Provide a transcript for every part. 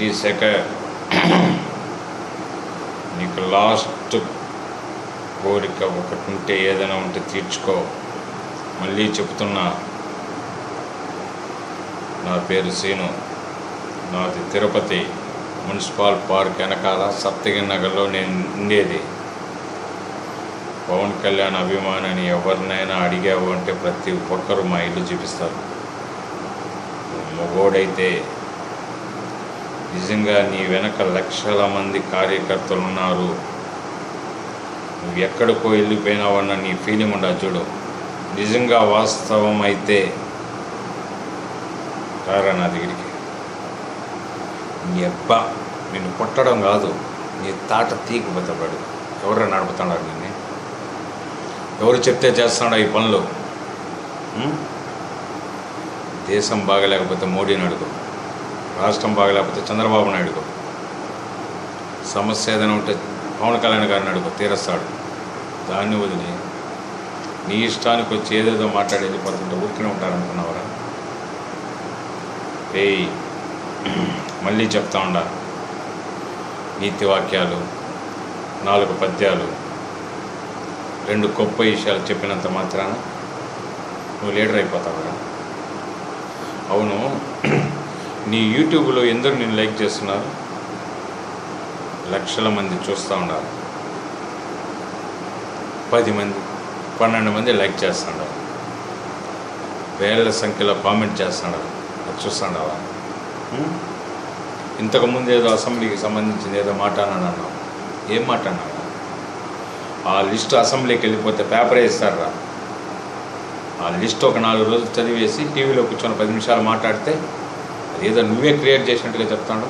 రెడ్డి శేఖర్, నీకు లాస్ట్ కోరిక ఒకటి ఉంటే ఏదైనా ఉంటే తీర్చుకో. మళ్ళీ చెప్తున్నా, నా పేరు సీను, నాది తిరుపతి మున్సిపల్ పార్క్ వెనకాల సప్తగిరి నగర్లో నేను ఉండేది. పవన్ కళ్యాణ్ అభిమానిని ఎవరినైనా అడిగావు అంటే ప్రతి ఒక్కరు మా ఇల్లు చూపిస్తారు. మగోడైతే నిజంగా నీ వెనక లక్షల మంది కార్యకర్తలు ఉన్నారు. నువ్వు ఎక్కడికో వెళ్ళిపోయినావన్న నీ ఫీలింగ్ ఉండదు చూడు. నిజంగా వాస్తవం అయితే రారా నా దగ్గరికి. నీ అబ్బా నిన్ను కొట్టడం కాదు, నీ తాట తీగిపోతాడు. ఎవరు నడుపుతున్నారు నిన్ను? ఎవరు చెప్తే చేస్తున్నాడో ఈ పనులు? దేశం బాగలేకపోతే మోడీని అడుగు, రాష్ట్రం బాగలేకపోతే చంద్రబాబు నాయుడుకో, సమస్య ఏదైనా ఉంటే పవన్ కళ్యాణ్ గారిని అడుగు, తీరుస్తాడు. దాన్ని వదిలి నీ ఇష్టానికి వచ్చి ఏదేదో మాట్లాడి వెళ్ళిపోతుంటే ఊరికనే ఉంటారనుకున్నావరా? ఏయ్, మళ్ళీ చెప్తా ఉండా, నీతి వాక్యాలు, 4 పద్యాలు, 2 గొప్ప విషయాలు చెప్పినంత మాత్రాన నువ్వు లీడర్ అయిపోతావరా? అవును, నీ యూట్యూబ్లో ఎందరు నేను లైక్ చేస్తున్నారు? లక్షల మంది చూస్తూ ఉన్నారు. 10 మంది 12 మంది లైక్ చేస్తున్నారు, వేల సంఖ్యలో కామెంట్ చేస్తున్నారు. అది చూస్తున్నావా? ఇంతకుముందు ఏదో అసెంబ్లీకి సంబంధించింది ఏదో మాట్లాడినాను. ఏం మాట్లాడినావా? ఆ లిస్టు అసెంబ్లీకి వెళ్ళిపోతే పేపర్ వేస్తారా? ఆ లిస్ట్ ఒక 4 రోజులు చదివేసి టీవీలో కూర్చొని 10 నిమిషాలు మాట్లాడితే ఏదో నువ్వే క్రియేట్ చేసినట్టుగా చెప్తాడు.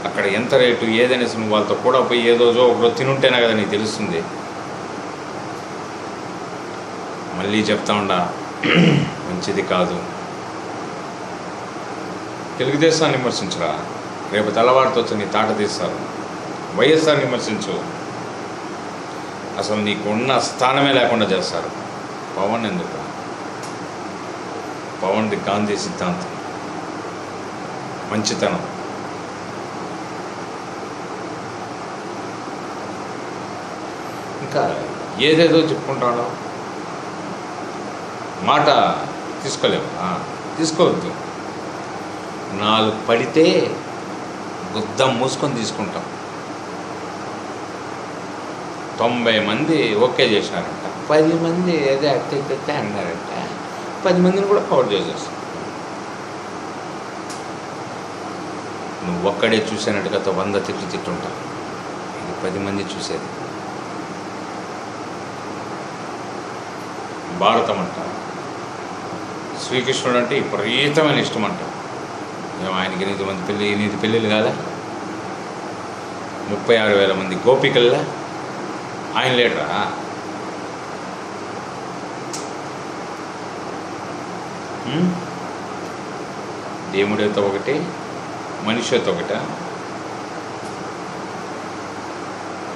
అక్కడ ఎంత రేటు ఏదైనా నువ్వు వాళ్ళతో కూడా పోయి ఏదో ఒకరోజు తినుంటేనే కదా నీకు తెలుస్తుంది. మళ్ళీ చెప్తా ఉండా, మంచిది కాదు. తెలుగుదేశాన్ని విమర్శించరా, రేపు తెల్లవారితో వచ్చి నీ తాట తీస్తారు. వైఎస్ఆర్ విమర్శించు, అసలు నీకున్న స్థానమే లేకుండా చేస్తారు. పవన్ ఎందుకు? పవన్ది గాంధీ సిద్ధాంతం, మంచితనం. ఇంకా ఏదేదో చెప్పుకుంటాడో మాట తీసుకోలేము. తీసుకోవద్దు. 4 పడితే గుద్దం మూసుకొని తీసుకుంటాం. 90 మంది ఓకే చేసినారంట, 10 మంది ఏదో అట్టే అన్నారంట, 10 మందిని కూడా కవర్ చేసేస్తాం. నువ్వు ఒక్కడే చూసానట్టుగా 100 తిట్టుంటావు. ఇది 10 మంది చూసేది. భారతం అంట, శ్రీకృష్ణుడు అంటే విపరీతమైన ఇష్టం అంట. మేము ఆయనకి 8 మంది పెళ్ళిళ్ళు కాదా? 36,000 మంది గోపికల్లా ఆయన లీడరా? దేవుడితో ఒకటి, మనిషితో ఒకట?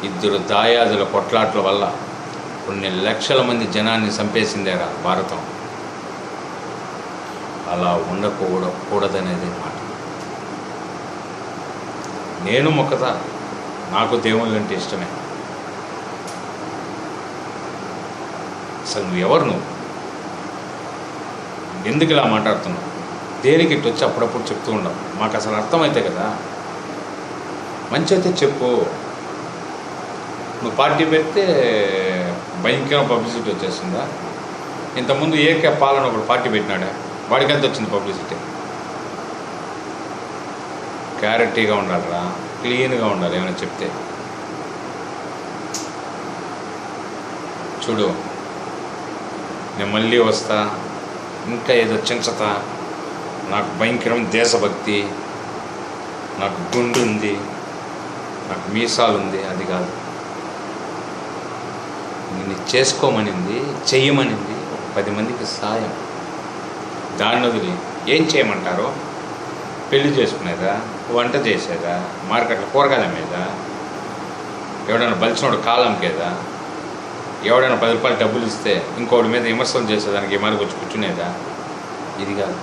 2 దాయాదుల కొట్లాట్ల వల్ల కొన్ని లక్షల మంది జనాన్ని చంపేసిందేరా భారతం. అలా ఉండకూడదనేది మాట. నేను మొక్కతా, నాకు దేవుళ్ళు అంటే ఇష్టమే. అసలు నువ్వు ఎవరు? నువ్వు ఎందుకు ఇలా మాట్లాడుతున్నావు? దేనికి ఇటు వచ్చి అప్పుడప్పుడు చెప్తూ ఉండవు? మాకు అసలు అర్థమైతే కదా. మంచి అయితే చెప్పు. నువ్వు పార్టీ పెడితే భయంకర పబ్లిసిటీ వచ్చేస్తుందా? ఇంతకుముందు ఏకే పాలన ఒకడు పార్టీ పెట్టినాడా? వాడికి ఎంత వచ్చింది పబ్లిసిటీ? క్లారిటీగా ఉండాలిరా, క్లీన్గా ఉండాలి. ఏమైనా చెప్తే చూడు, నేను మళ్ళీ వస్తా, ఇంకా ఏదో చించతా. నాకు భయంకరం దేశభక్తి, నాకు గుండు ఉంది, నాకు మీసాలు ఉంది. అది కాదు, నిన్ను చేసుకోమనింది, చెయ్యమనింది 10 మందికి సాయం. దాన్ని వదిలి ఏం చేయమంటారో? పెళ్లి చేసుకునేదా, వంట చేసేదా, మార్కెట్లో కూరగాయల మీద, ఎవడైనా బలిచినోడు కాలంకేదా, ఎవడైనా 10 రూపాయలు డబ్బులు ఇస్తే ఇంకోటి మీద విమర్శలు చేసేదానికి మరి వచ్చి కూర్చునేదా? ఇది కాదు.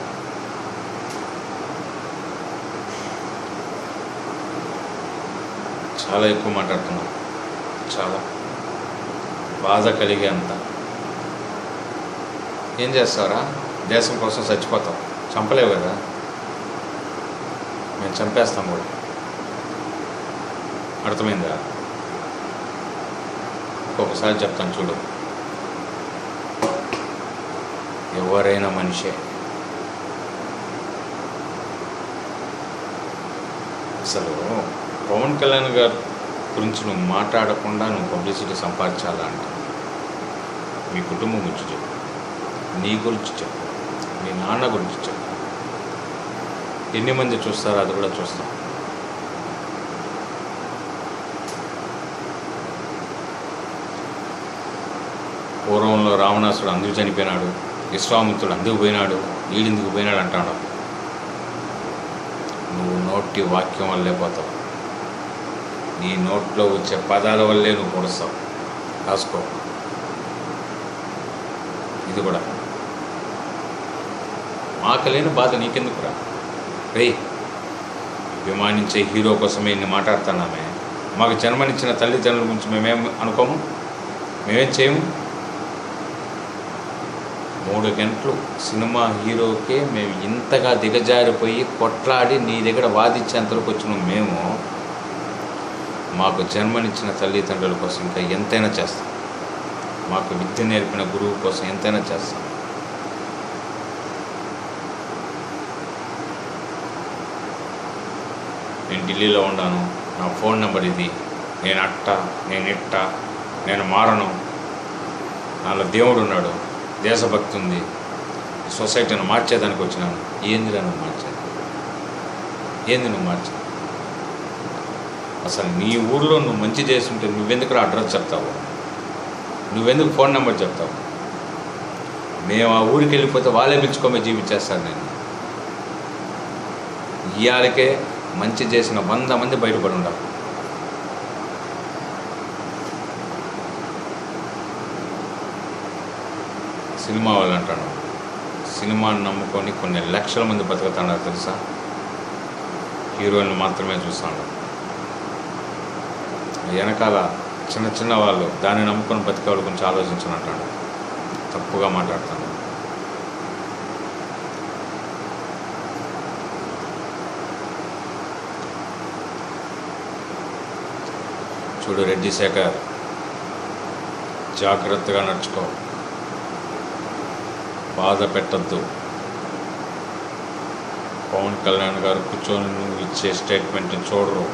చాలా ఎక్కువ మాట్లాడుతున్నావు, చాలా బాధ కలిగే అంత. ఏం చేస్తావురా? దేశం కోసం చచ్చిపోతావు, చంపలేవు కదా, మేము చంపేస్తాం కూడా. అర్థమైందా? ఒక్కొక్కసారి చెప్తాను చూడు, ఎవరైనా మనిషే. అసలు పవన్ కళ్యాణ్ గారి గురించి నువ్వు మాట్లాడకుండా నువ్వు పబ్లిసిటీ సంపాదించాలా అంటే మీ కుటుంబం గురించి చెప్పు, నీ గురించి చెప్పు, మీ నాన్న గురించి చెప్పు. ఎన్ని మంది చూస్తారో అది కూడా చూస్తాం. పూర్వంలో రావణాసుడు అందుకు చనిపోయినాడు, విశ్వామిత్రుడు అందుకు పోయినాడు, వీడిందుకు పోయినాడు అంటాడు. నువ్వు నోటి వాక్యం వల్లే పోతావు, నీ నోట్లో వచ్చే పదాల వల్లే నువ్వు పొడుస్తావు. రాసుకో ఇది కూడా. మాకలేని బాధ నీకెందుకురా? రే, అభిమానించే హీరో కోసమే ఇన్ని మాట్లాడుతున్నామే. మాకు జన్మనిచ్చిన తల్లిదండ్రుల గురించి మేమేం అనుకోము, మేమేం చేయము. 3 గంటలు సినిమా హీరోకే మేము ఇంతగా దిగజారిపోయి కొట్లాడి నీ దగ్గర వాదించేంతవరకు వచ్చిన మేము మాకు జన్మనిచ్చిన తల్లిదండ్రుల కోసం ఇంకా ఎంతైనా చేస్తాం. మాకు విద్య నేర్పిన గురువు కోసం ఎంతైనా చేస్తాం. నేను ఢిల్లీలో ఉన్నాను, నా ఫోన్ నెంబర్ ఇది, నేను అట్ట, నేను ఇట్ట, నేను మారను, నాలో దేవుడు ఉన్నాడు, దేశభక్తి ఉంది, సొసైటీని మార్చేదానికి వచ్చినాను. ఏందిరా నువ్వు మార్చేది? ఏంది నువ్వు మార్చేది? అసలు నీ ఊళ్ళో నువ్వు మంచి చేస్తుంటే నువ్వెందుకు అడ్రస్ చెప్తావు? నువ్వెందుకు ఫోన్ నెంబర్ చెప్తావు? మేము ఆ ఊరికి వెళ్ళిపోతే వాళ్ళే పిలుచుకోమే జీవించేస్తాను. నేను ఇవాళకే మంచి చేసిన 100 మంది బయటపడి ఉండాలి. సినిమా వాళ్ళు అంటాను, సినిమాని నమ్ముకొని కొన్ని లక్షల మంది బతుకుతున్నారు తెలుసా? హీరోయిన్లు మాత్రమే చూస్తాను. వెనకాల చిన్న చిన్న వాళ్ళు దాన్ని నమ్ముకొని బతికే వాళ్ళు కొంచెం ఆలోచించని అంటాడు. తప్పుగా మాట్లాడతాను. చూడు రెడ్డి శేఖర్, జాగ్రత్తగా నడుచుకో, బాధ పెట్టద్దు. పవన్ కళ్యాణ్ గారు కూర్చొని నువ్వు ఇచ్చే స్టేట్మెంట్ చూడరు,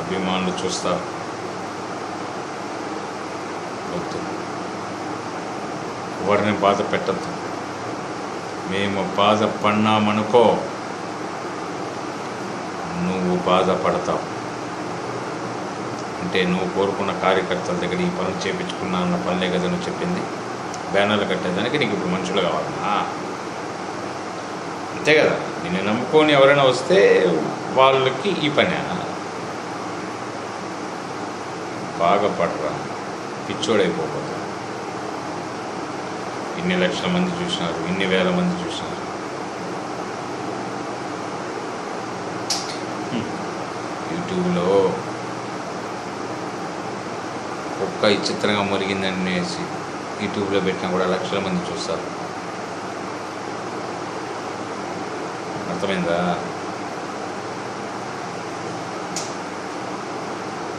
అభిమానులు చూస్తారు. వద్దు, ఎవరిని బాధ పెట్టద్దు. మేము బాధపడినామనుకో నువ్వు బాధపడతావు. అంటే నువ్వు కోరుకున్న కార్యకర్తల దగ్గర ఈ పనులు చేయించుకున్నా అన్న పనులే కదా నువ్వు చెప్పింది. బ్యానర్లు కట్టేదానికి నీకు ఇప్పుడు మనుషులు కావాలన్నా? అంతే కదా. నిన్ను నమ్ముకొని ఎవరైనా వస్తే వాళ్ళకి ఈ పని బాగా పడరా, పిచ్చోడైపోతా. ఇన్ని లక్షల మంది చూసినారు, ఇన్ని వేల మంది చూసినారు. యూట్యూబ్లో ఒక్క చిత్రంగా మురిగిందనేసి యూట్యూబ్లో పెట్టినా కూడా లక్షల మంది చూస్తారు. అర్థమైందా?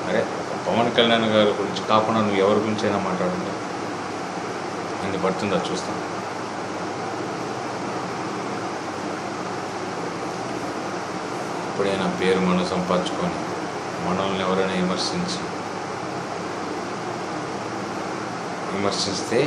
అరే, పవన్ కళ్యాణ్ గారి గురించి కాకుండా నువ్వు ఎవరి గురించి అయినా మాట్లాడుంటే ఎన్ని పడుతుందో చూస్తాం. ఎప్పుడైనా పేరు మనం సంపాదించుకొని మనల్ని ఎవరైనా విమర్శిస్తే